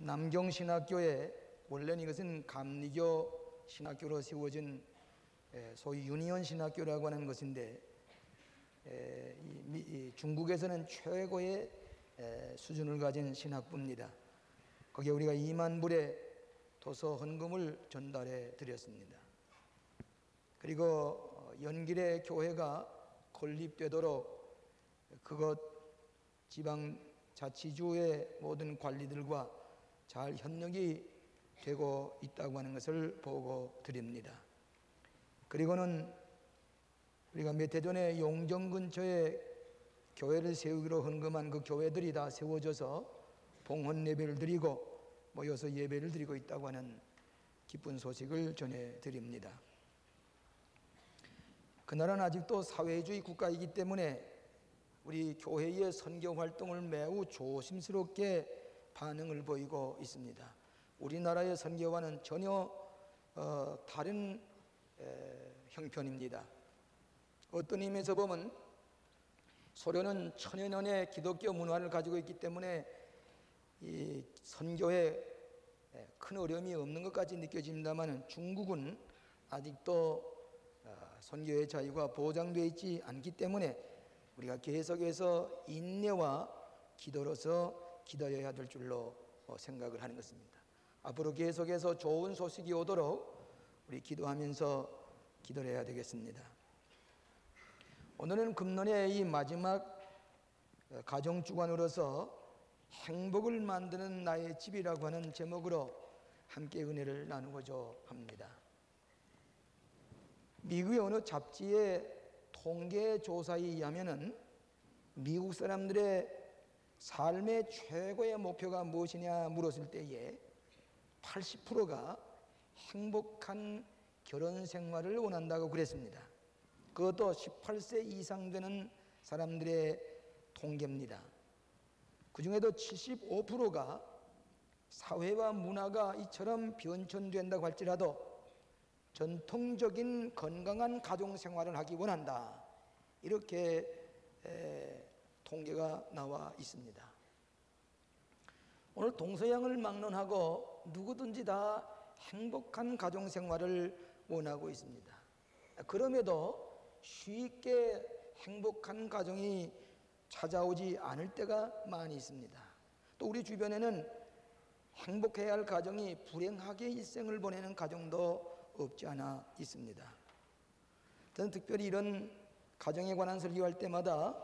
남경신학교에 원래는 이것은 감리교 신학교로 세워진 소위 유니온 신학교라고 하는 것인데 중국에서는 최고의 수준을 가진 신학부입니다. 거기에 우리가 2만 불의 도서 헌금을 전달해 드렸습니다. 그리고 연길의 교회가 건립되도록 그것 지방자치주의 모든 관리들과 잘 협력이 되고 있다고 하는 것을 보고 드립니다. 그리고는 우리가 몇 해 전에 용정 근처에 교회를 세우기로 헌금한 그 교회들이 다 세워져서 봉헌 예배를 드리고 모여서 예배를 드리고 있다고 하는 기쁜 소식을 전해드립니다. 그 나라는 아직도 사회주의 국가이기 때문에 우리 교회의 선교 활동을 매우 조심스럽게 반응을 보이고 있습니다. 우리나라의 선교와는 전혀 다른 형편입니다. 어떤 의미에서 보면 소련은 천여년의 기독교 문화를 가지고 있기 때문에 이 선교에 큰 어려움이 없는 것까지 느껴집니다만 중국은 아직도 선교의 자유가 보장되어 있지 않기 때문에 우리가 계속해서 인내와 기도로서 기다려야 될 줄로 생각을 하는 것입니다. 앞으로 계속해서 좋은 소식이 오도록 우리 기도하면서 기도를 해야 되겠습니다. 오늘은 금년의 이 마지막 가정주간으로서 행복을 만드는 나의 집이라고 하는 제목으로 함께 은혜를 나누고자 합니다. 미국의 어느 잡지의 통계조사에 의하면 미국 사람들의 삶의 최고의 목표가 무엇이냐 물었을 때에 80%가 행복한 결혼 생활을 원한다고 그랬습니다. 그것도 18세 이상 되는 사람들의 통계입니다. 그 중에도 75%가 사회와 문화가 이처럼 변천된다고 할지라도 전통적인 건강한 가정생활을 하기 원한다. 이렇게 통계가 나와 있습니다. 오늘 동서양을 막론하고 누구든지 다 행복한 가정생활을 원하고 있습니다. 그럼에도 쉽게 행복한 가정이 찾아오지 않을 때가 많이 있습니다. 또 우리 주변에는 행복해야 할 가정이 불행하게 일생을 보내는 가정도 없지 않아 있습니다. 저는 특별히 이런 가정에 관한 설교할 때마다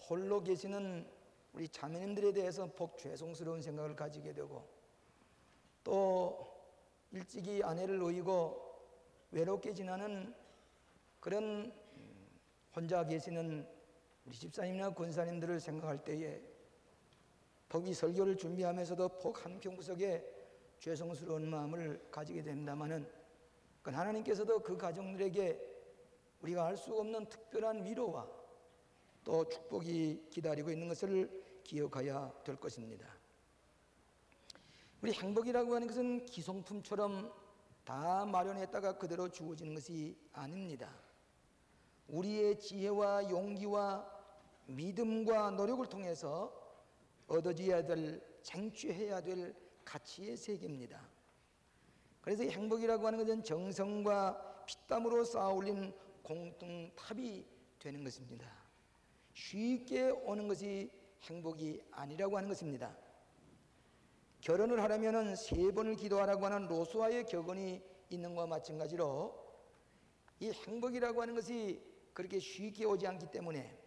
홀로 계시는 우리 자매님들에 대해서 복 죄송스러운 생각을 가지게 되고 또 일찍이 아내를 놓이고 외롭게 지나는 그런 혼자 계시는 우리 집사님이나 권사님들을 생각할 때에 복 이 설교를 준비하면서도 복 한평구석에 죄송스러운 마음을 가지게 됩니다마는 하나님께서도 그 가정들에게 우리가 알 수 없는 특별한 위로와 또 축복이 기다리고 있는 것을 기억해야 될 것입니다. 우리 행복이라고 하는 것은 기성품처럼 다 마련했다가 그대로 주어지는 것이 아닙니다. 우리의 지혜와 용기와 믿음과 노력을 통해서 얻어져야 될, 쟁취해야 될 가치의 세계입니다. 그래서 이 행복이라고 하는 것은 정성과 피땀으로 쌓아올린 공동탑이 되는 것입니다. 쉽게 오는 것이 행복이 아니라고 하는 것입니다. 결혼을 하려면 3번을 기도하라고 하는 로스와의 격언이 있는 것과 마찬가지로 이 행복이라고 하는 것이 그렇게 쉽게 오지 않기 때문에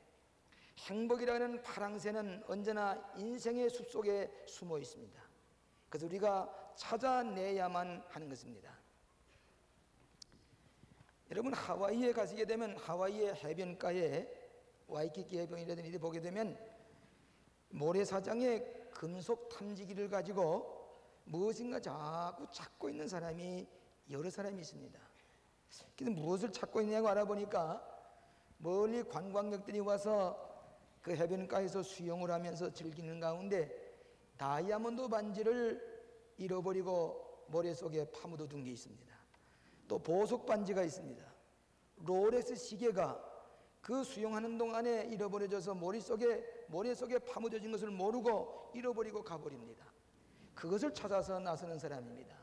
행복이라는 파랑새는 언제나 인생의 숲속에 숨어 있습니다. 그래서 우리가 찾아내야만 하는 것입니다. 여러분 하와이에 가시게 되면 하와이의 해변가에 와이키키 해변이라든지 보게 되면 모래사장에 금속 탐지기를 가지고 무엇인가 자꾸 찾고 있는 사람이 여러 사람이 있습니다. 그래서 무엇을 찾고 있냐고 알아보니까 멀리 관광객들이 와서 그 해변가에서 수영을 하면서 즐기는 가운데 다이아몬드 반지를 잃어버리고 모래 속에 파묻어둔 게 있습니다. 또 보석 반지가 있습니다. 롤렉스 시계가 그 수영하는 동안에 잃어버려져서 모래 속에 파묻어진 것을 모르고 잃어버리고 가버립니다. 그것을 찾아서 나서는 사람입니다.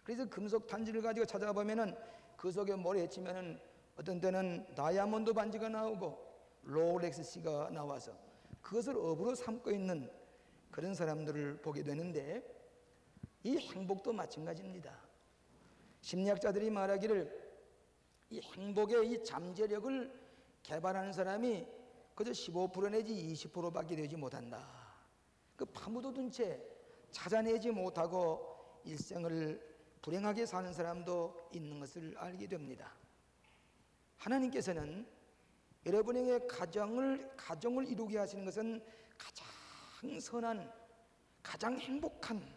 그래서 금속 단지를 가지고 찾아보면은 그 속에 모래치면은 어떤 때는 다이아몬드 반지가 나오고 롤렉스가 나와서 그것을 업으로 삼고 있는 그런 사람들을 보게 되는데, 이 행복도 마찬가지입니다. 심리학자들이 말하기를 이 행복의 이 잠재력을 개발하는 사람이 그저 15% 내지 20%밖에 되지 못한다. 그 파묻어둔 채 찾아내지 못하고 일생을 불행하게 사는 사람도 있는 것을 알게 됩니다. 하나님께서는 여러분에게 가정을 이루게 하시는 것은 가장 선한, 가장 행복한,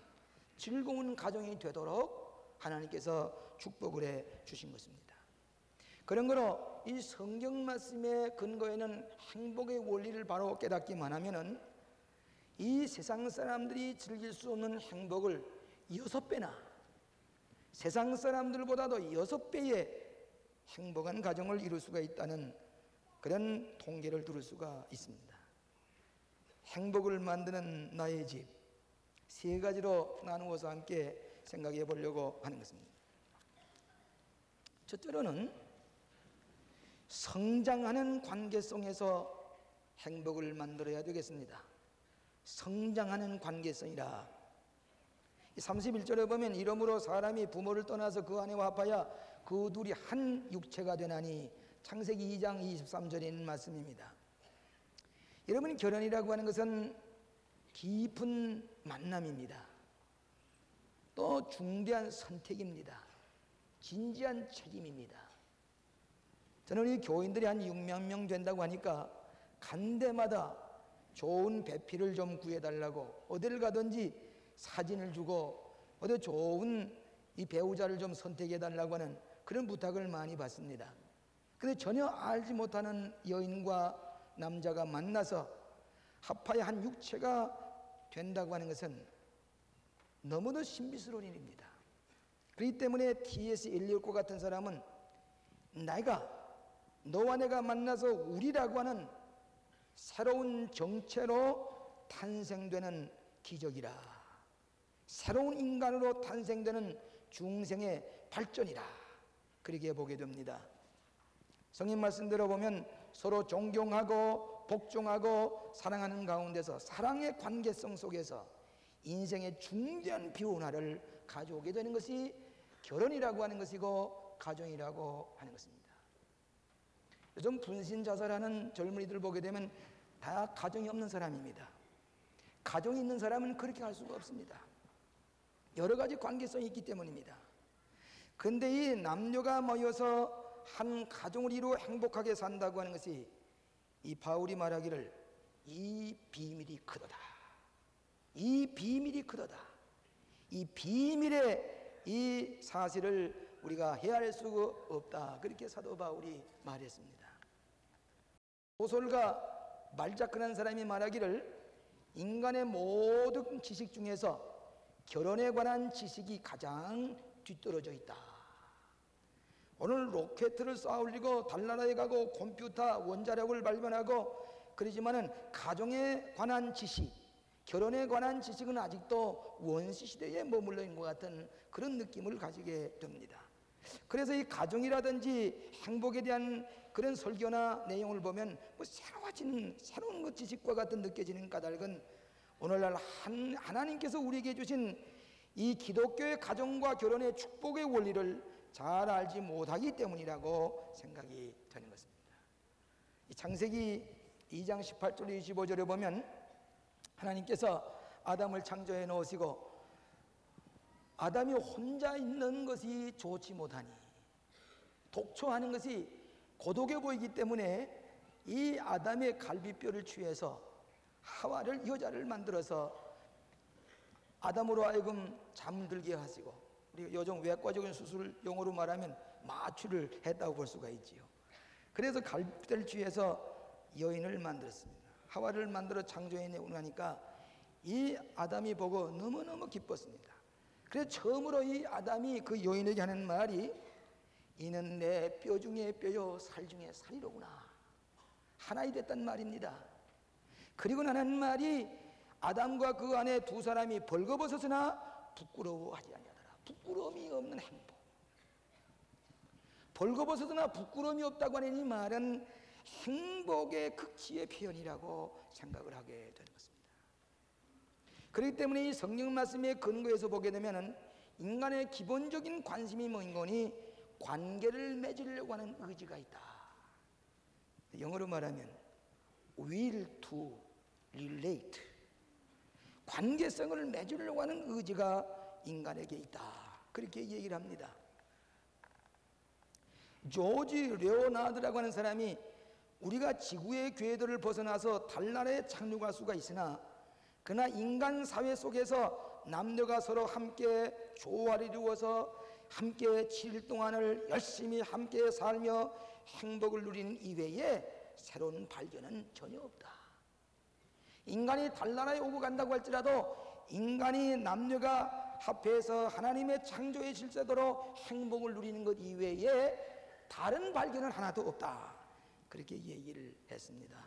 즐거운 가정이 되도록 하나님께서 축복을 해 주신 것입니다. 그런 거로 이 성경 말씀의 근거에는 행복의 원리를 바로 깨닫기만 하면은 이 세상 사람들이 즐길 수 없는 행복을 6배나, 세상 사람들보다도 6배의 행복한 가정을 이룰 수가 있다는 그런 통계를 들을 수가 있습니다. 행복을 만드는 나의 집, 3가지로 나누어서 함께 생각해 보려고 하는 것입니다. 첫째로는 성장하는 관계성에서 행복을 만들어야 되겠습니다. 성장하는 관계성이라. 31절에 보면 이러므로 사람이 부모를 떠나서 그 아내와 합하여 그 둘이 한 육체가 되나니, 창세기 2장 23절에 있는 말씀입니다. 여러분, 결혼이라고 하는 것은 깊은 만남입니다. 또 중대한 선택입니다. 진지한 책임입니다. 저는 이 교인들이 한 6만 명 된다고 하니까 간 데마다 좋은 배필을 좀 구해달라고 어디를 가든지 사진을 주고 어디 좋은 이 배우자를 좀 선택해달라고 하는 그런 부탁을 많이 받습니다. 그런데 전혀 알지 못하는 여인과 남자가 만나서 합하여 한 육체가 된다고 하는 것은 너무도 신비스러운 일입니다. 그렇기 때문에 T.S. 엘리엇과 같은 사람은 너와 내가 만나서 우리라고 하는 새로운 정체로 탄생되는 기적이라, 새로운 인간으로 탄생되는 중생의 발전이라, 그렇게 보게 됩니다. 성경 말씀대로 보면 서로 존경하고 복종하고 사랑하는 가운데서, 사랑의 관계성 속에서 인생의 중대한 변화를 가져오게 되는 것이 결혼이라고 하는 것이고 가정이라고 하는 것입니다. 요즘 분신자살하는 젊은이들 보게 되면 다 가정이 없는 사람입니다. 가정이 있는 사람은 그렇게 할 수가 없습니다. 여러 가지 관계성이 있기 때문입니다. 그런데 이 남녀가 모여서 한 가정을 이루어 행복하게 산다고 하는 것이, 이 바울이 말하기를 이 비밀이 크도다, 이 비밀이 크도다, 이 비밀의 이 사실을 우리가 헤아릴 수가 없다, 그렇게 사도 바울이 말했습니다. 소설가 말자크라는 사람이 말하기를 인간의 모든 지식 중에서 결혼에 관한 지식이 가장 뒤떨어져 있다. 오늘 로켓을 쏘아 올리고 달나라에 가고 컴퓨터 원자력을 발견하고 그러지만은 가정에 관한 지식, 결혼에 관한 지식은 아직도 원시 시대에 머물러 있는 것 같은 그런 느낌을 가지게 됩니다. 그래서 이 가정이라든지 행복에 대한 그런 설교나 내용을 보면 새로운 그 지식과 같은 느껴지는 까닭은 오늘날 하나님께서 우리에게 주신 이 기독교의 가정과 결혼의 축복의 원리를 잘 알지 못하기 때문이라고 생각이 되는 것입니다. 이 창세기 2장 18절 25절에 보면 하나님께서 아담을 창조해 놓으시고 아담이 혼자 있는 것이 좋지 못하니, 독초하는 것이 고독해 보이기 때문에 이 아담의 갈비뼈를 취해서 하와를, 여자를 만들어서 아담으로 하여금 잠들게 하시고, 우리 요즘 외과적인 수술 용어로 말하면 마취를 했다고 볼 수가 있지요. 그래서 갈비뼈를 취해서 여인을 만들었습니다. 하와를 만들어 창조해 내고 나니까 이 아담이 보고 너무너무 기뻤습니다. 그래서 처음으로 이 아담이 그 여인에게 하는 말이 이는 내 뼈 중에 뼈요 살 중에 살이로구나, 하나이 됐단 말입니다. 그리고 나는 말이 아담과 그 아내 두 사람이 벌거벗었으나 부끄러워하지 아니하더라. 부끄러움이 없는 행복. 벌거벗었으나 부끄러움이 없다고 하는 이 말은 행복의 극치의 표현이라고 생각을 하게 되는 것입니다. 그렇기 때문에 이 성경 말씀의 근거에서 보게 되면 인간의 기본적인 관심이 뭐인 거니 관계를 맺으려고 하는 의지가 있다. 영어로 말하면 will to relate, 관계성을 맺으려고 하는 의지가 인간에게 있다. 그렇게 얘기를 합니다. 조지 레오나드라고 하는 사람이 우리가 지구의 궤도를 벗어나서 달나라에 착륙할 수가 있으나 그러나 인간 사회 속에서 남녀가 서로 함께 조화를 이루어서 함께 7일 동안을 열심히 함께 살며 행복을 누리는 이외에 새로운 발견은 전혀 없다. 인간이 달나라에 오고 간다고 할지라도 인간이 남녀가 합해서 하나님의 창조의 질서대로 행복을 누리는 것 이외에 다른 발견은 하나도 없다. 그렇게 얘기를 했습니다.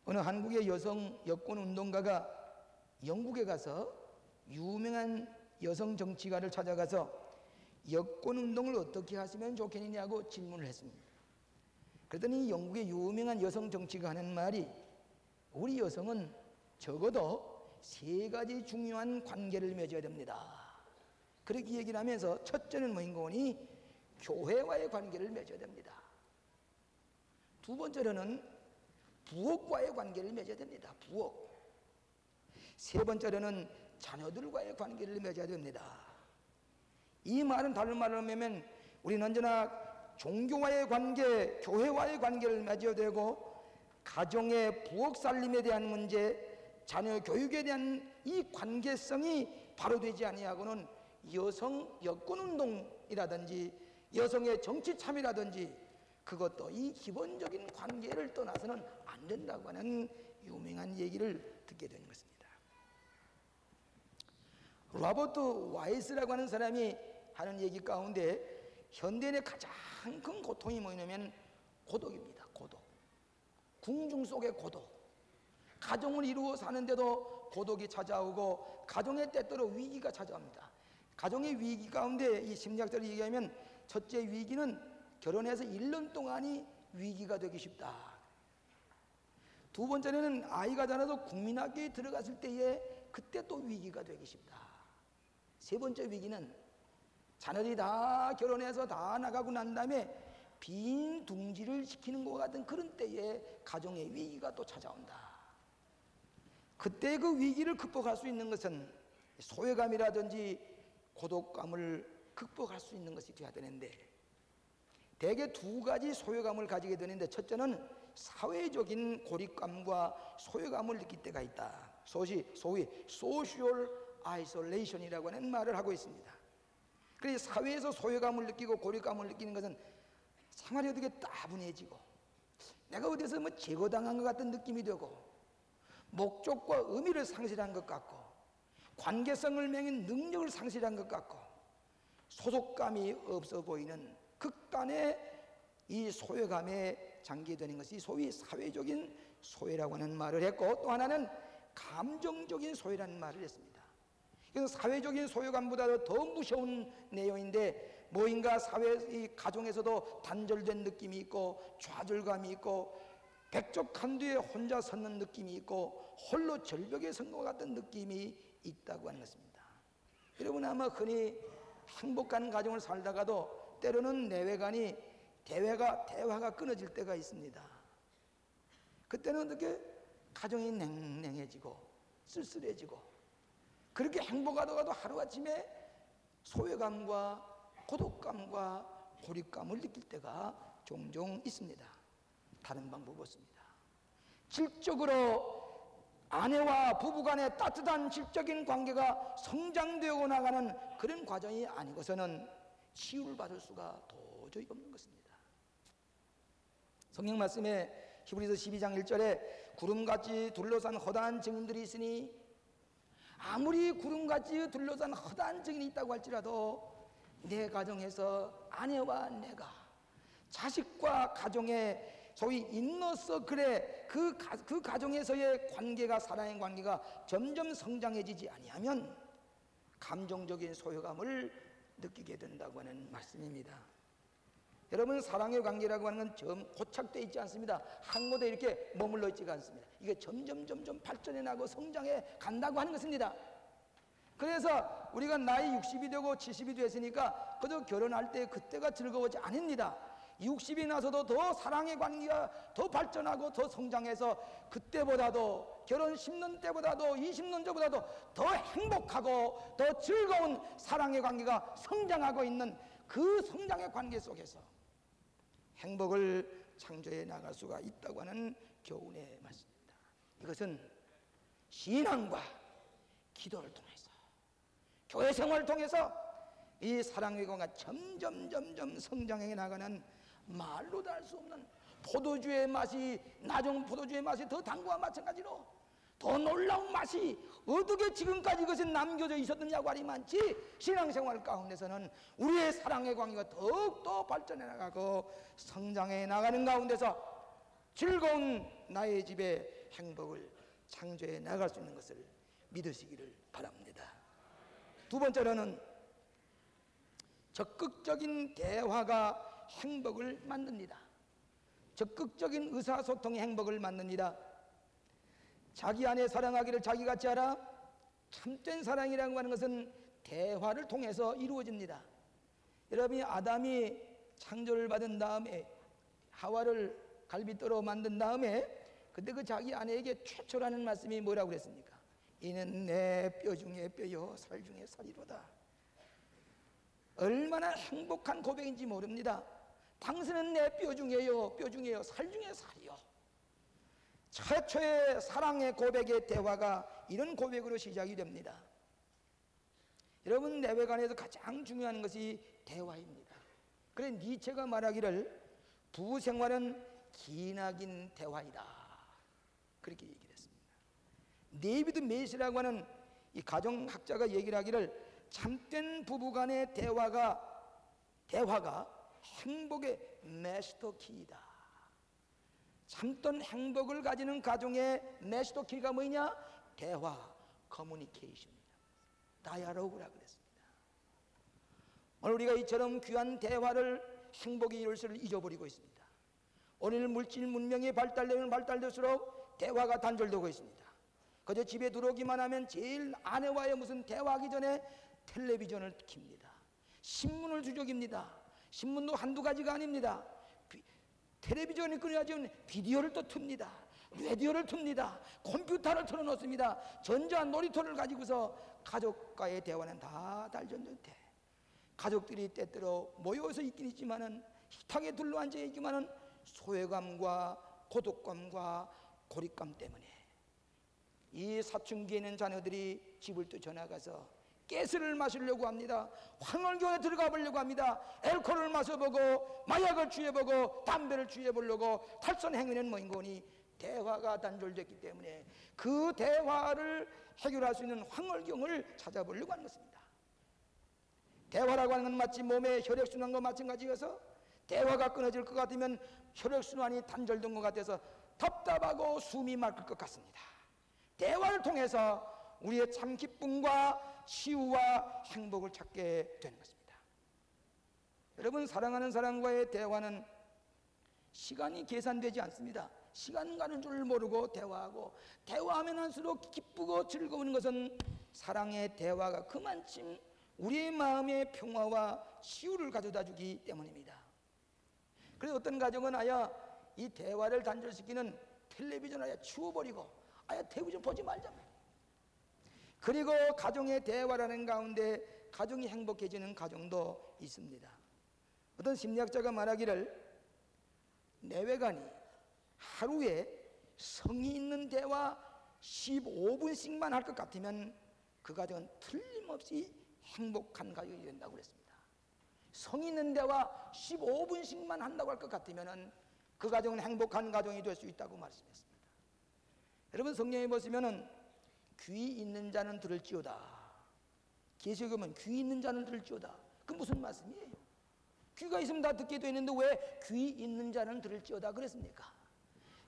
어느 한국의 여성 여권 운동가가 영국에 가서 유명한 여성 정치가를 찾아가서 여권 운동을 어떻게 하시면 좋겠느냐고 질문을 했습니다. 그랬더니 영국의 유명한 여성 정치가 하는 말이 우리 여성은 적어도 3가지 중요한 관계를 맺어야 됩니다. 그렇게 얘기를 하면서 첫째는 뭐인 거니 교회와의 관계를 맺어야 됩니다. 두 번째로는 부엌과의 관계를 맺어야 됩니다. 부엌. 세 번째로는 자녀들과의 관계를 맺어야 됩니다. 이 말은 다른 말로 하면 우리는 언제나 종교와의 관계, 교회와의 관계를 맺어야 되고 가정의 부엌 살림에 대한 문제, 자녀 교육에 대한 이 관계성이 바로 되지 아니하고는 여성 여권 운동이라든지 여성의 정치 참여라든지 그것도 이 기본적인 관계를 떠나서는 안 된다고 하는 유명한 얘기를 듣게 되는 것입니다. 로버트 와이스라고 하는 사람이 하는 얘기 가운데 현대인의 가장 큰 고통이 뭐냐면 고독입니다. 고독. 궁중 속의 고독. 가정을 이루어 사는데도 고독이 찾아오고 가정의 때때로 위기가 찾아옵니다. 가정의 위기 가운데 이 심리학자를 얘기하면 첫째 위기는 결혼해서 1년 동안이 위기가 되기 쉽다. 두 번째는 아이가 자라서 국민학교에 들어갔을 때에 그때 또 위기가 되기 쉽다. 세 번째 위기는 자녀들이 다 결혼해서 다 나가고 난 다음에 빈 둥지를 시키는 것 같은 그런 때에 가정의 위기가 또 찾아온다. 그때 그 위기를 극복할 수 있는 것은 소외감이라든지 고독감을 극복할 수 있는 것이 되어야 되는데 대개 2가지 소외감을 가지게 되는데 첫째는 사회적인 고립감과 소외감을 느낄 때가 있다. 소위 social isolation이라고 하는 말을 하고 있습니다. 그래서 사회에서 소외감을 느끼고 고립감을 느끼는 것은 생활이 어떻게 따분해지고 내가 어디서 뭐 제거당한 것 같은 느낌이 되고 목적과 의미를 상실한 것 같고 관계성을 맺는 능력을 상실한 것 같고 소속감이 없어 보이는 극단의 이 소외감에 잠기되는 것이 소위 사회적인 소외라고 하는 말을 했고 또 하나는 감정적인 소외라는 말을 했습니다. 그래서 사회적인 소외감보다도 더 무서운 내용인데 뭐인가 이 가정에서도 단절된 느낌이 있고 좌절감이 있고 백척한두에 혼자 섰는 느낌이 있고 홀로 절벽에 선 것 같은 느낌이 있다고 하는 것입니다. 여러분 아마 흔히 행복한 가정을 살다가도 때로는 내외간이 대화가 끊어질 때가 있습니다. 그때는 어떻게 가정이 냉랭해지고 쓸쓸해지고 그렇게 행복하다가도 하루아침에 소외감과 고독감과 고립감을 느낄 때가 종종 있습니다. 다른 방법 없습니다. 질적으로 아내와 부부간의 따뜻한 질적인 관계가 성장되어 나가는 그런 과정이 아니고서는 치유를 받을 수가 도저히 없는 것입니다. 성경 말씀에 히브리서 12장 1절에 구름같이 둘러싼 허다한 증인들이 있으니 아무리 구름같이 둘러싼 허다한 증인이 있다고 할지라도 내 가정에서 아내와 내가 자식과 가정에 소위 인너서클의 그 가정에서의 관계가, 사랑의 관계가 점점 성장해지지 아니하면 감정적인 소외감을 느끼게 된다고 하는 말씀입니다. 여러분, 사랑의 관계라고 하는 건 고착되어 있지 않습니다. 한 곳에 이렇게 머물러 있지가 않습니다. 이게 점점 발전해 나고 성장해 간다고 하는 것입니다. 그래서 우리가 나이 60이 되고 70이 됐으니까 그저 결혼할 때 그때가 즐거워지 아닙니다. 60이 나서도 더 사랑의 관계가 더 발전하고 더 성장해서 그때보다도, 결혼 10년 때보다도, 20년 전보다도 더 행복하고 더 즐거운 사랑의 관계가 성장하고 있는 그 성장의 관계 속에서 행복을 창조해 나갈 수가 있다고 하는 교훈의 말씀입니다. 이것은 신앙과 기도를 통해서, 교회 생활을 통해서 이 사랑의 관계가 점점 성장해 나가는, 말로도 할 수 없는 포도주의 맛이, 나중 포도주의 맛이 더 단 거와 마찬가지로 더 놀라운 맛이 어떻게 지금까지 이것이 남겨져 있었느냐고 말이 많지, 신앙생활 가운데서는 우리의 사랑의 관계가 더욱더 발전해 나가고 성장해 나가는 가운데서 즐거운 나의 집에 행복을 창조해 나갈 수 있는 것을 믿으시기를 바랍니다. 두 번째로는 적극적인 대화가 행복을 만듭니다. 적극적인 의사소통이 행복을 만듭니다. 자기 안에 사랑하기를 자기같이 하라. 참된 사랑이라고 하는 것은 대화를 통해서 이루어집니다. 여러분이 아담이 창조를 받은 다음에 하와를 갈빗대로 만든 다음에 그때 그 자기 아내에게 최초라는 말씀이 뭐라고 그랬습니까? 이는 내 뼈 중에 뼈요 살 중에 살이로다. 얼마나 행복한 고백인지 모릅니다. 당신은 내 뼈 중에요, 뼈 중에요, 살 중에 살이요. 최초의 사랑의 고백의 대화가 이런 고백으로 시작이 됩니다. 여러분, 내외간에서 가장 중요한 것이 대화입니다. 그래 니체가 말하기를 부부 생활은 기나긴 대화이다, 그렇게 얘기를 했습니다. 데이비드 메이시라고 하는 이 가정학자가 얘기를 하기를 참된 부부간의 대화가 행복의 마스터 키이다. 참된 행복을 가지는 가정의 마스터 키가 뭐냐? 대화, 커뮤니케이션입니다. 다이아로그라고 그랬습니다. 오늘 우리가 이처럼 귀한 대화를, 행복이 이룰 수를 잊어버리고 있습니다. 오늘 물질 문명이 발달되면 발달될수록 대화가 단절되고 있습니다. 그저 집에 들어오기만 하면 제일 아내와의 무슨 대화하기 전에 텔레비전을 킵니다. 신문을 주적입니다. 신문도 한두 가지가 아닙니다. 텔레비전이 끊어야지 비디오를 또 틉니다. 라디오를 틉니다. 컴퓨터를 틀어놓습니다. 전자 놀이터를 가지고서 가족과의 대화는 다 단절돼. 가족들이 때때로 모여서 있긴 있지만은, 식탁에 둘러앉아 있지만은 소외감과 고독감과 고립감 때문에 이 사춘기에 있는 자녀들이 집을 뛰쳐나가서 가스를 마시려고 합니다. 황홀교에 들어가 보려고 합니다. 알코올을 마셔보고 마약을 취해보고 담배를 취해보려고 탈선 행위는 뭐인 거니? 대화가 단절됐기 때문에 그 대화를 해결할 수 있는 황홀경을 찾아보려고 하는 것입니다. 대화라고 하는 건 마치 몸의 혈액순환과 마찬가지여서 대화가 끊어질 것 같으면 혈액순환이 단절된 것 같아서 답답하고 숨이 막힐 것 같습니다. 대화를 통해서 우리의 참 기쁨과 치유와 행복을 찾게 되는 것입니다. 여러분, 사랑하는 사람과의 대화는 시간이 계산되지 않습니다. 시간 가는 줄 모르고 대화하고, 대화하면 할수록 기쁘고 즐거운 것은 사랑의 대화가 그만큼 우리의 마음의 평화와 치유를 가져다 주기 때문입니다. 그래서 어떤 가정은 아예 이 대화를 단절시키는 텔레비전을 아예 치워버리고 아예 텔레비전 보지 말자. 그리고 가정의 대화라는 가운데 가정이 행복해지는 가정도 있습니다. 어떤 심리학자가 말하기를 내외간이 하루에 성의 있는 대화 15분씩만 할 것 같으면 그 가정은 틀림없이 행복한 가정이 된다고 그랬습니다. 성의 있는 대화 15분씩만 한다고 할 것 같으면 그 가정은 행복한 가정이 될 수 있다고 말씀했습니다. 여러분, 성경에 보시면은 귀 있는 자는 들을지어다. 계시록에 보면 귀 있는 자는 들을지어다. 그 무슨 말씀이에요? 귀가 있으면 다 듣게 돼 있는데 왜 귀 있는 자는 들을지어다 그랬습니까?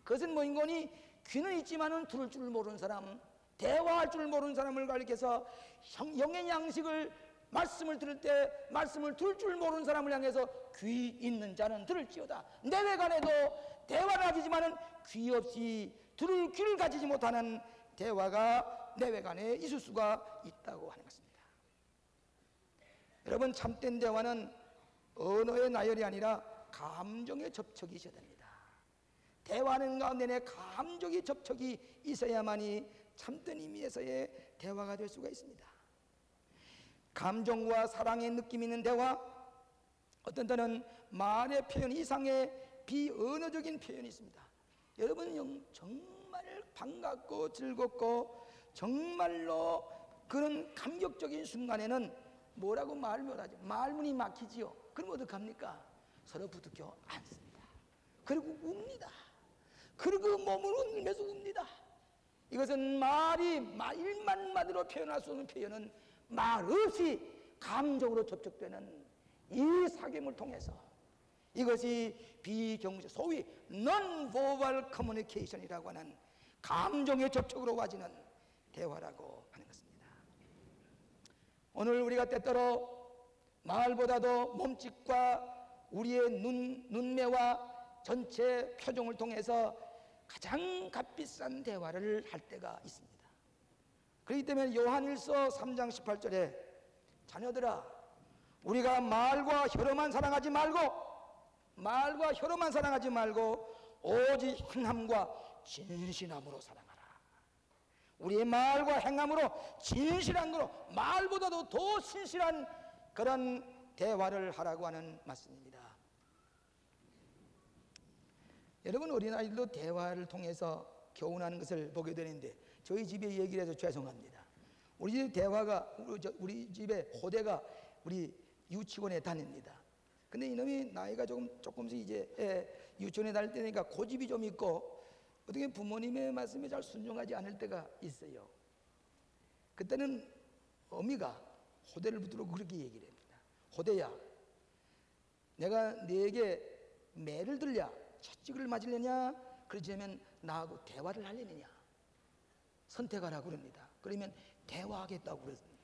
그것은 뭐인 거니? 귀는 있지만은 들을 줄 모르는 사람, 대화할 줄 모르는 사람을 가리켜서 영의 양식을 말씀을 들을 때 말씀을 들을 줄 모르는 사람을 향해서 귀 있는 자는 들을지어다. 내외간에도 대화를 하지만은 귀 없이 들을 귀를 가지지 못하는 대화가 내외간에 있을 수가 있다고 하는 것입니다. 여러분, 참된 대화는 언어의 나열이 아니라 감정의 접촉이 있어야 됩니다. 대화하는 가운데 내 감정의 접촉이 있어야만이 참된 의미에서의 대화가 될 수가 있습니다. 감정과 사랑의 느낌 있는 대화, 어떤 때는 말의 표현 이상의 비언어적인 표현이 있습니다. 여러분, 정말 반갑고 즐겁고 정말로 그런 감격적인 순간에는 뭐라고 말을 못하죠. 말문이 막히지요. 그럼 어떡합니까? 서로 부둥켜 안습니다. 그리고 웁니다. 그리고 몸을 흔들면서 웁니다. 이것은 일만마디로 표현할 수 없는 표현은 말 없이 감정으로 접촉되는 이 사귐을 통해서, 이것이 비경무적, 소위 non-verbal communication이라고 하는 감정의 접촉으로 와지는 대화라고 하는 것입니다. 오늘 우리가 때때로 말보다도 몸짓과 우리의 눈매와 전체 표정을 통해서 가장 값비싼 대화를 할 때가 있습니다. 그렇기 때문에 요한일서 3장 18절에 자녀들아, 우리가 말과 혀로만 사랑하지 말고 오직 행함과 진실함으로 사랑하라. 우리의 말과 행함으로 진실한 거로, 말보다도 더 진실한 그런 대화를 하라고 하는 말씀입니다. 여러분, 어린아이들도 대화를 통해서 교훈하는 것을 보게 되는데, 저희 집에 얘기를 해서 죄송합니다. 우리 집 대화가, 우리 집에 호대가 우리 유치원에 다닙니다. 근데 이놈이 나이가 조금씩 이제 유치원에 다닐 때니까 고집이 좀 있고, 어떻게 부모님의 말씀에 잘 순종하지 않을 때가 있어요. 그때는 어미가 호대를 붙들고 그렇게 얘기를 합니다. 호대야, 내가 네게 매를 들랴 채찍을 맞으려냐, 그러자면 나하고 대화를 하려느냐 선택하라고 그럽니다. 그러면 대화하겠다고 그랬습니다.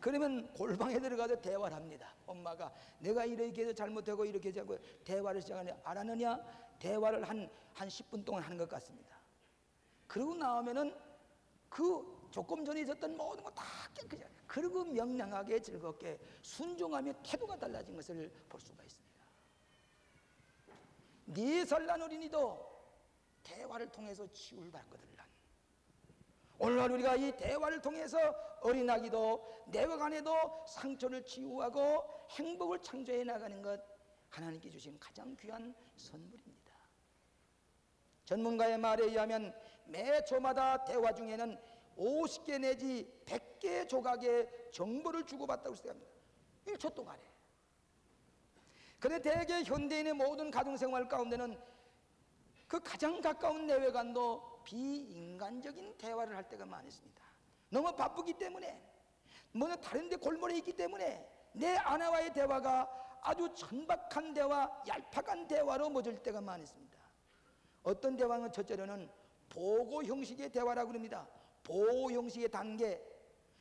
그러면 골방에 들어가서 대화를 합니다. 엄마가 내가 이렇게 해서 잘못하고 이렇게 해서 대화를 시작하냐, 알았느냐? 대화를 한 10분 동안 하는 것 같습니다. 그러고 나오면은 그 조금 전에 있었던 모든 거 다 깨끗이, 그리고 명랑하게 즐겁게 순종하며 태도가 달라진 것을 볼 수가 있습니다. 4살 난 어린이도 대화를 통해서 치유를 받거든요. 오늘날 우리가 이 대화를 통해서 어린아기도 내외간에도 상처를 치유하고 행복을 창조해 나가는 것, 하나님께 주신 가장 귀한 선물입니다. 전문가의 말에 의하면 매 초마다 대화 중에는 50개 내지 100개 조각의 정보를 주고받다고 생각합니다. 1초 동안에. 그런데 대개 현대인의 모든 가정생활 가운데는 그 가장 가까운 내외간도 비인간적인 대화를 할 때가 많습니다. 너무 바쁘기 때문에, 뭐냐 다른 데 골몰에 있기 때문에 내 아내와의 대화가 아주 천박한 대화, 얄팍한 대화로 멎을 때가 많습니다. 어떤 대화는 첫째로는 보고 형식의 대화라고 합니다. 보고 형식의 단계.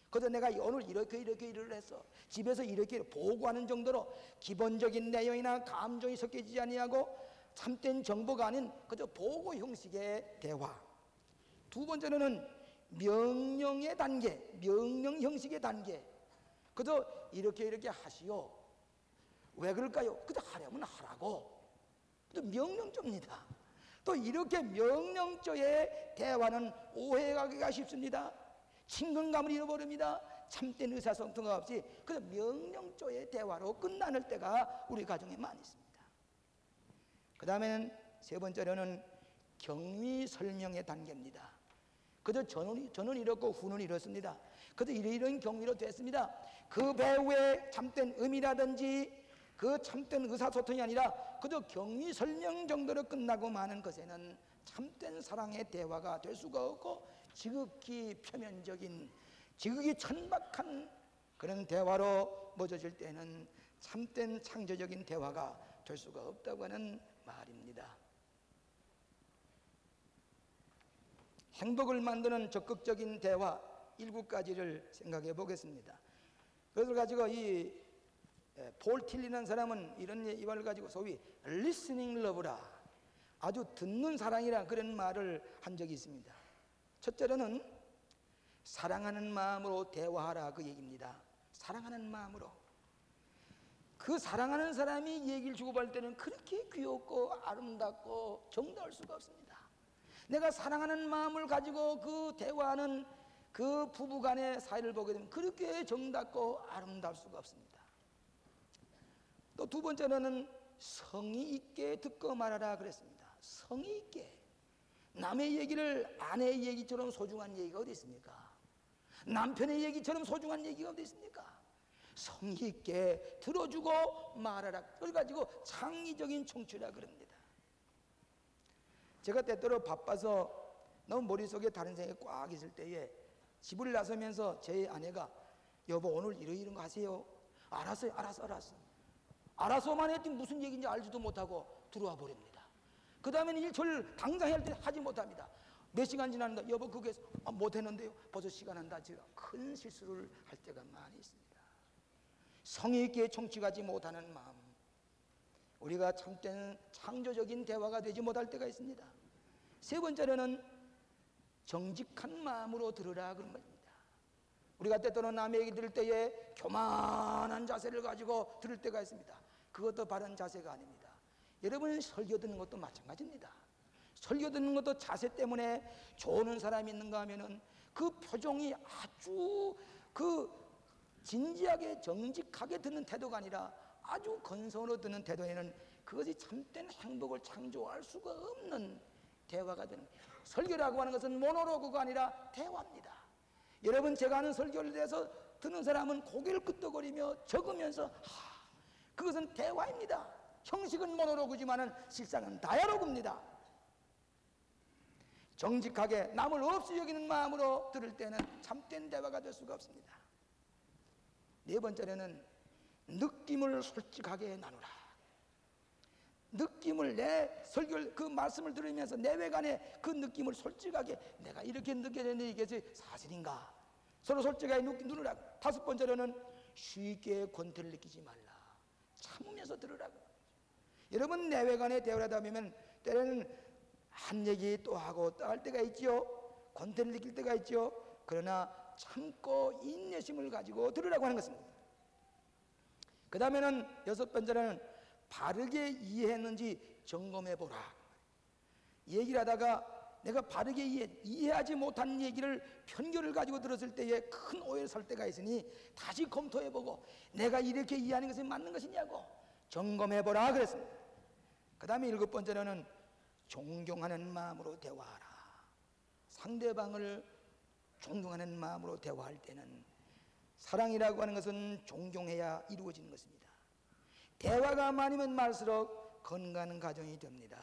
그래서 내가 오늘 이렇게 일을 했어, 집에서 이렇게 보고하는 정도로 기본적인 내용이나 감정이 섞여지지 아니하고 참된 정보가 아닌 그저 보고 형식의 대화. 두 번째로는 명령의 단계, 명령 형식의 단계. 그저 이렇게 하시오. 왜 그럴까요? 그저 하려면 하라고. 또 명령조입니다. 또 이렇게 명령조의 대화는 오해가기가 쉽습니다. 친근감을 잃어버립니다. 참된 의사소통가 없이 그저 명령조의 대화로 끝나는 때가 우리 가정에 많이 있습니다. 그 다음에는 세 번째로는 경위 설명의 단계입니다. 그저 저는 이렇고 후는 이렇습니다. 그저 이런 경위로 됐습니다. 그 배우의 참된 의미라든지 그 참된 의사소통이 아니라 그저 경위 설명 정도로 끝나고 마는 것에는 참된 사랑의 대화가 될 수가 없고, 지극히 표면적인, 지극히 천박한 그런 대화로 멎어질 때는 참된 창조적인 대화가 될 수가 없다고 하는 말입니다. 행복을 만드는 적극적인 대화 7가지를 생각해 보겠습니다. 그것을 가지고 이 폴 틸리라는 사람은 이런 이발을 가지고 소위 listening love라, 아주 듣는 사랑이라 그런 말을 한 적이 있습니다. 첫째로는 사랑하는 마음으로 대화하라, 그 얘기입니다. 사랑하는 마음으로. 그 사랑하는 사람이 얘기를 주고받을 때는 그렇게 귀엽고 아름답고 정다울 수가 없습니다. 내가 사랑하는 마음을 가지고 그 대화하는 그 부부간의 사이를 보게 되면 그렇게 정답고 아름다울 수가 없습니다. 또 두 번째로는 성의 있게 듣고 말하라 그랬습니다. 성의 있게. 남의 얘기를 아내의 얘기처럼 소중한 얘기가 어디 있습니까? 남편의 얘기처럼 소중한 얘기가 어디 있습니까? 성의 있게 들어주고 말하라. 그걸 가지고 창의적인 청취라 그럽니다. 제가 때때로 바빠서 너무 머릿속에 다른 생각이 꽉 있을 때에 집을 나서면서 제 아내가 여보 오늘 이런 거 하세요. 알았어요. 알아서만 했지 무슨 얘기인지 알지도 못하고 들어와 버립니다. 그 다음에는 일처를 당장 할 때 하지 못합니다. 몇 시간 지났는데 여보 그게 못했는데요. 벌써 시간 한다. 제가 큰 실수를 할 때가 많이 있습니다. 성의 있게 청취하지 못하는 마음, 우리가 참된 창조적인 대화가 되지 못할 때가 있습니다. 세 번째로는 정직한 마음으로 들으라 그런 말입니다. 우리가 때때로는 남의 얘기 들을 때에 교만한 자세를 가지고 들을 때가 있습니다. 그것도 바른 자세가 아닙니다. 여러분 설교 듣는 것도 마찬가지입니다. 설교 듣는 것도 자세 때문에 좋은 사람이 있는가 하면은 그 표정이 아주 그 진지하게 정직하게 듣는 태도가 아니라 아주 건성으로 듣는 태도에는 그것이 참된 행복을 창조할 수가 없는 대화가 되는 거예요. 설교라고 하는 것은 모노로그가 아니라 대화입니다. 여러분 제가 하는 설교를 대해서 듣는 사람은 고개를 끄덕거리며 적으면서 그것은 대화입니다. 형식은 모노로그지만은 실상은 다이아로그입니다. 정직하게 남을 없이 여기는 마음으로 들을 때는 참된 대화가 될 수가 없습니다. 네 번째로는 느낌을 솔직하게 나누라. 느낌을 내 설교를 그 말씀을 들으면서 내외간의 그 느낌을 솔직하게 내가 이렇게 느껴졌는데 이게 사실인가? 서로 솔직하게 누르라. 다섯 번째로는 쉽게 권태를 느끼지 말라. 참으면서 들으라고. 여러분 내외간의 대화를 하다 보면 때로는 한 얘기 또 하고 또 할 때가 있지요. 권태를 느낄 때가 있지요. 그러나 참고 인내심을 가지고 들으라고 하는 것입니다. 그 다음에는 여섯 번째는 바르게 이해했는지 점검해 보라. 얘기를 하다가 내가 바르게 이해하지 못한 얘기를 편견을 가지고 들었을 때에 큰 오해를 살 때가 있으니 다시 검토해 보고 내가 이렇게 이해하는 것이 맞는 것이냐고 점검해 보라 그랬습니다. 그 다음에 일곱 번째로는 존경하는 마음으로 대화하라. 상대방을 존경하는 마음으로 대화할 때는 사랑이라고 하는 것은 존경해야 이루어지는 것입니다. 대화가 많으면 많을수록 건강한 가정이 됩니다.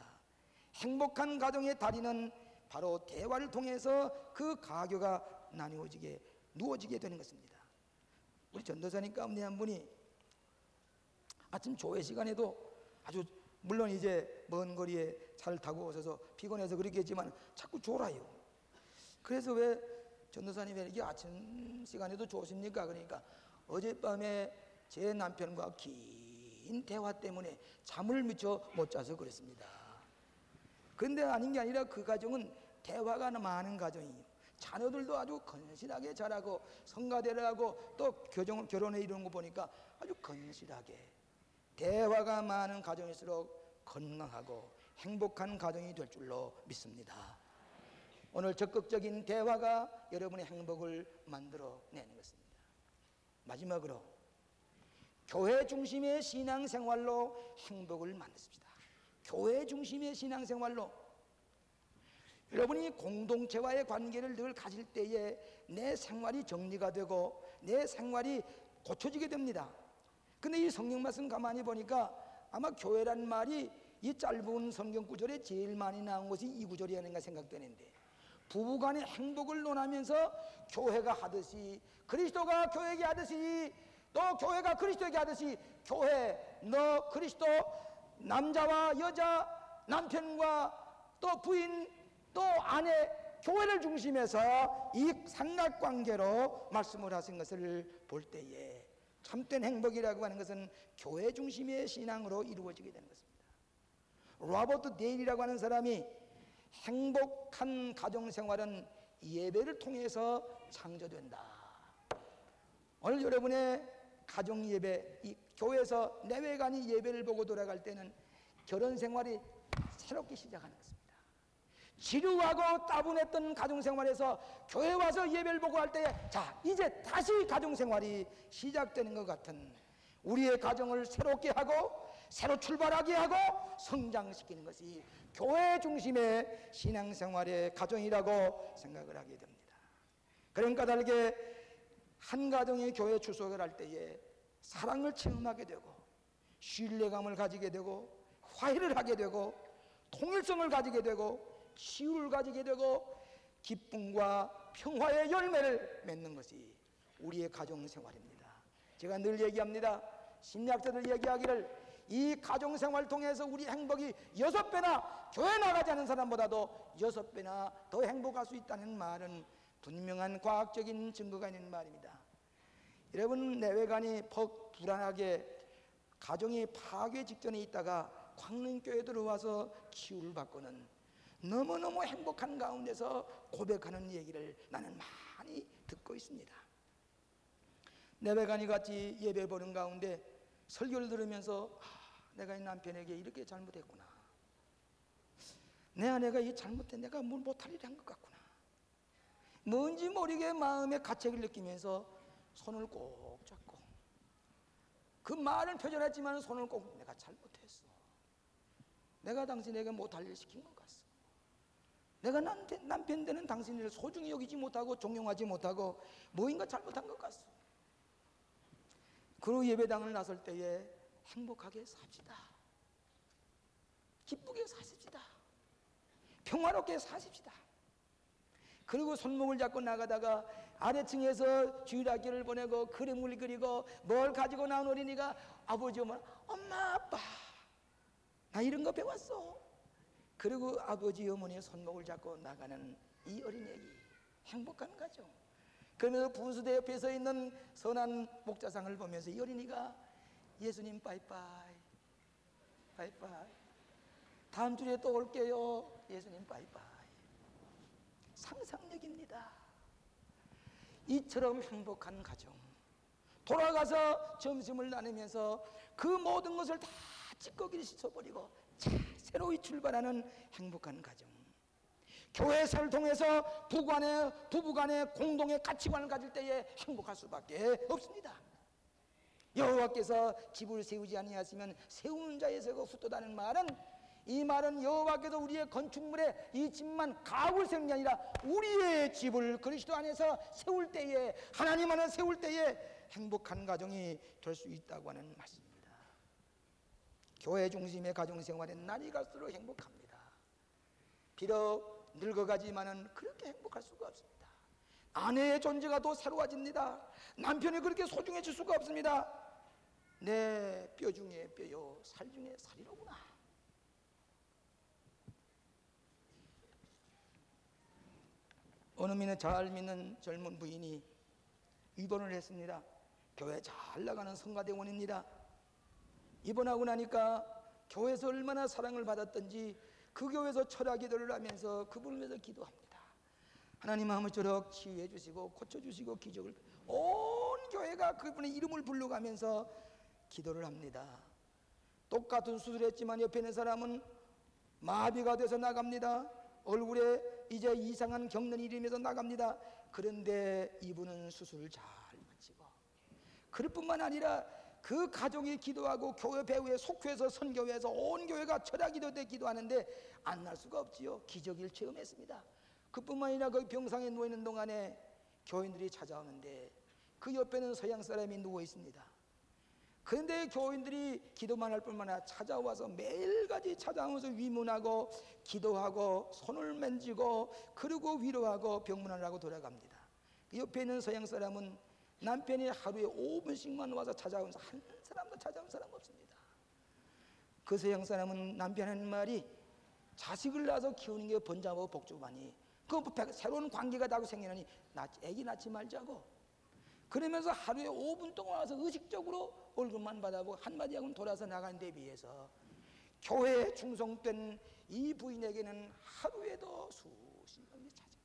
행복한 가정의 다리는 바로 대화를 통해서 그 가교가 누워지게 되는 것입니다. 우리 전도사님 가운데 한 분이 아침 조회 시간에도 아주 물론 이제 먼 거리에 차를 타고 오셔서 피곤해서 그렇겠지만 자꾸 졸아요. 그래서 왜 전도사님 왜 이렇게 아침 시간에도 좋으십니까? 그러니까 어젯밤에 제 남편과 긴 대화 때문에 잠을 미쳐 못 자서 그랬습니다. 그런데 아닌 게 아니라 그 가정은 대화가 많은 가정이에요. 자녀들도 아주 건실하게 자라고 성가대를 하고 또 결혼에 이루는 거 보니까 아주 건실하게 대화가 많은 가정일수록 건강하고 행복한 가정이 될 줄로 믿습니다. 오늘 적극적인 대화가 여러분의 행복을 만들어내는 것입니다. 마지막으로 교회 중심의 신앙생활로 행복을 만드십시다. 교회 중심의 신앙생활로 여러분이 공동체와의 관계를 늘 가질 때에 내 생활이 정리가 되고 내 생활이 고쳐지게 됩니다. 근데 이 성경 말씀 가만히 보니까 아마 교회란 말이 이 짧은 성경 구절에 제일 많이 나온 것이 이 구절이 아닌가 생각되는데 부부간의 행복을 논하면서 교회가 하듯이 그리스도가 교회에게 하듯이 또 교회가 그리스도에게 하듯이 교회, 너 그리스도, 남자와 여자, 남편과 또 부인, 또 아내, 교회를 중심해서 이 삼각관계로 말씀을 하신 것을 볼 때에 참된 행복이라고 하는 것은 교회 중심의 신앙으로 이루어지게 되는 것입니다. 로버트 데일이라고 하는 사람이 행복한 가정생활은 예배를 통해서 창조된다. 오늘 여러분의 가정예배, 이 교회에서 내외간이 예배를 보고 돌아갈 때는 결혼생활이 새롭게 시작하는 것입니다. 지루하고 따분했던 가정생활에서 교회 와서 예배를 보고 할 때, 자, 이제 다시 가정생활이 시작되는 것 같은, 우리의 가정을 새롭게 하고 새로 출발하게 하고 성장시키는 것이 교회 중심의 신앙생활의 가정이라고 생각을 하게 됩니다. 그러니까 다르게 한 가정이 교회 출석을 할 때에 사랑을 체험하게 되고 신뢰감을 가지게 되고 화해를 하게 되고 통일성을 가지게 되고 치유를 가지게 되고 기쁨과 평화의 열매를 맺는 것이 우리의 가정생활입니다. 제가 늘 얘기합니다. 심리학자들 얘기하기를 이 가정생활을 통해서 우리 행복이 6배나 교회 나가지 않은 사람보다도 6배나 더 행복할 수 있다는 말은 분명한 과학적인 증거가 있는 말입니다. 여러분, 내외간이 불안하게 가정이 파괴 직전에 있다가 광릉교회에 들어와서 치유를 받고는 너무너무 행복한 가운데서 고백하는 얘기를 나는 많이 듣고 있습니다. 내외간이 같이 예배 보는 가운데 설교를 들으면서 내가 이 남편에게 이렇게 잘못했구나, 내 아내가 이 잘못된 내가 뭘 못할 일을 한 것 같구나, 뭔지 모르게 마음에 가책을 느끼면서 손을 꼭 잡고, 그 말은 표현했지만 손을 꼭, 내가 잘못했어, 내가 당신에게 못할 일을 시킨 것 같소, 내가 남편 되는 당신을 소중히 여기지 못하고 존경하지 못하고 뭐인가 잘못한 것 같소. 그리고 예배당을 나설 때에 행복하게 삽시다, 기쁘게 사십시다, 평화롭게 사십시다. 그리고 손목을 잡고 나가다가 아래층에서 주일학교를 보내고 그림을 그리고 뭘 가지고 나온 어린이가 아버지 어머니, 엄마 아빠 나 이런 거 배웠어. 그리고 아버지 어머니의 손목을 잡고 나가는 이 어린애기, 행복한 가정. 그러면서 분수대 옆에 서 있는 선한 목자상을 보면서 이 어린이가 예수님 빠이빠이 빠이빠이, 다음 주에 또 올게요, 예수님 빠이빠이. 상상력입니다. 이처럼 행복한 가정, 돌아가서 점심을 나누면서 그 모든 것을 다 찌꺼기를 씻어버리고 새로이 출발하는 행복한 가정. 교회사를 통해서 부부간의 공동의 가치관을 가질 때에 행복할 수밖에 없습니다. 여호와께서 집을 세우지 아니하시면 세우는 자에서 흩도다는 말은, 이 말은 여호와께서 우리의 건축물에 이 집만 가구를 세우는 게 아니라 우리의 집을 그리스도 안에서 세울 때에, 하나님 안에 세울 때에 행복한 가정이 될 수 있다고 하는 말씀입니다. 교회 중심의 가정생활은 날이 갈수록 행복합니다. 비록 늙어가지만은 그렇게 행복할 수가 없습니다. 아내의 존재가 더 새로워집니다. 남편이 그렇게 소중해질 수가 없습니다. 내 뼈 중에 뼈요 살 중에 살이로구나. 어느 민에 잘 믿는 젊은 부인이 입원을 했습니다. 교회 잘 나가는 성가대원입니다. 입원하고 나니까 교회에서 얼마나 사랑을 받았던지 그 교회에서 철학 기도를 하면서 그분을 위해서 기도합니다. 하나님 아무쪼록 치유해 주시고 고쳐주시고 기적을, 온 교회가 그분의 이름을 불러가면서 기도를 합니다. 똑같은 수술했지만 옆에 있는 사람은 마비가 돼서 나갑니다. 얼굴에 이제 이상한 경련이 일으면서 나갑니다. 그런데 이분은 수술을 잘 마치고, 그럴 뿐만 아니라 그 가족이 기도하고 교회 배후에 속회에서 선교회에서 온 교회가 철학 기도 때 기도하는데 안 날 수가 없지요. 기적을 체험했습니다. 그뿐만 아니라 그 병상에 누워있는 동안에 교인들이 찾아오는데 그 옆에는 서양 사람이 누워 있습니다. 그런데 교인들이 기도만 할 뿐만 아니라 찾아와서 매일같이 찾아오면서 위문하고 기도하고 손을 만지고 그리고 위로하고 병문안을 하고 돌아갑니다. 그 옆에 있는 서양 사람은 남편이 하루에 5분씩만 와서 찾아온 한 사람도 찾아온 사람 없습니다. 그 서양 사람은 남편 하는 말이 자식을 낳아서 키우는 게 번잡하고 복잡하니 그 새로운 관계가 나고 생기느니 애기 낳지 말자고, 그러면서 하루에 5분 동안 와서 의식적으로 월급만 받아보고 한마디 하고는 돌아서 나가는 데 비해서 교회에 충성된 이 부인에게는 하루에도 수십 명이 찾아.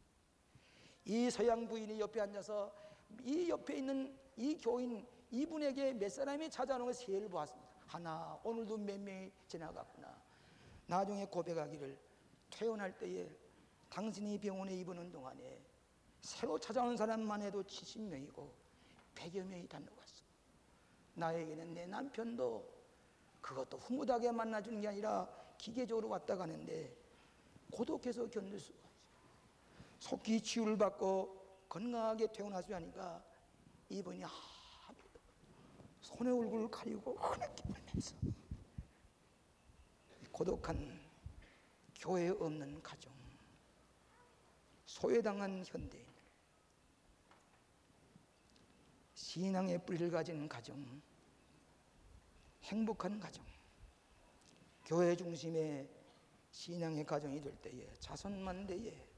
이 서양 부인이 옆에 앉아서 이 옆에 있는 이 교인 이분에게 몇 사람이 찾아오는 걸 세를 보았습니다. 하나, 오늘도 몇 명이 지나갔구나. 나중에 고백하기를, 퇴원할 때에 당신이 병원에 입원하는 동안에 새로 찾아오는 사람만 해도 70명이고 100여 명이 다녀갔어. 나에게는 내 남편도 그것도 흐뭇하게 만나주는 게 아니라 기계적으로 왔다 가는데 고독해서 견딜 수가 없어요. 속히 치유를 받고 건강하게 퇴원하시려니까 이분이 손에 얼굴을 가리고 흐느끼 울면서 고독한 교회 없는 가정, 소외당한 현대인, 신앙의 뿌리를 가진 가정, 행복한 가정, 교회 중심의 신앙의 가정이 될 때에 자손만대에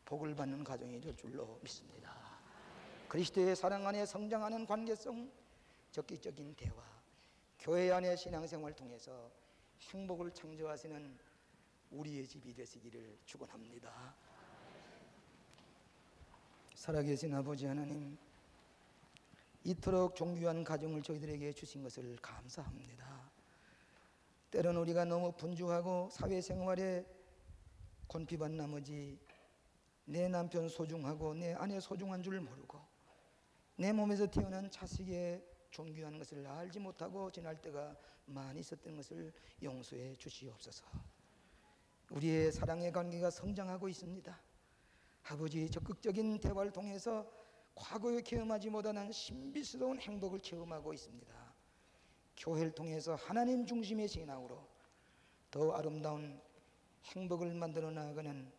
복을 받는 가정이 될 줄로 믿습니다. 그리스도의 사랑 안에 성장하는 관계성, 적극적인 대화, 교회 안의 신앙생활을 통해서 행복을 창조하시는 우리의 집이 되시기를 축원합니다. 살아계신 아버지 하나님, 이토록 존귀한 가정을 저희들에게 주신 것을 감사합니다. 때로는 우리가 너무 분주하고 사회생활에 곤핍한 나머지 내 남편 소중하고 내 아내 소중한 줄 모르고 내 몸에서 태어난 자식의 존귀한 것을 알지 못하고 지날 때가 많이 있었던 것을 용서해 주시옵소서. 우리의 사랑의 관계가 성장하고 있습니다. 아버지, 적극적인 대화를 통해서 과거에 경험하지 못한 신비스러운 행복을 체험하고 있습니다. 교회를 통해서 하나님 중심의 신앙으로 더 아름다운 행복을 만들어 나가는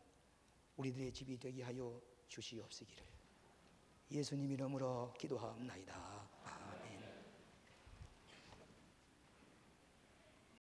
우리들의 집이 되게 하여 주시옵시기를 예수님 이름으로 기도하옵나이다.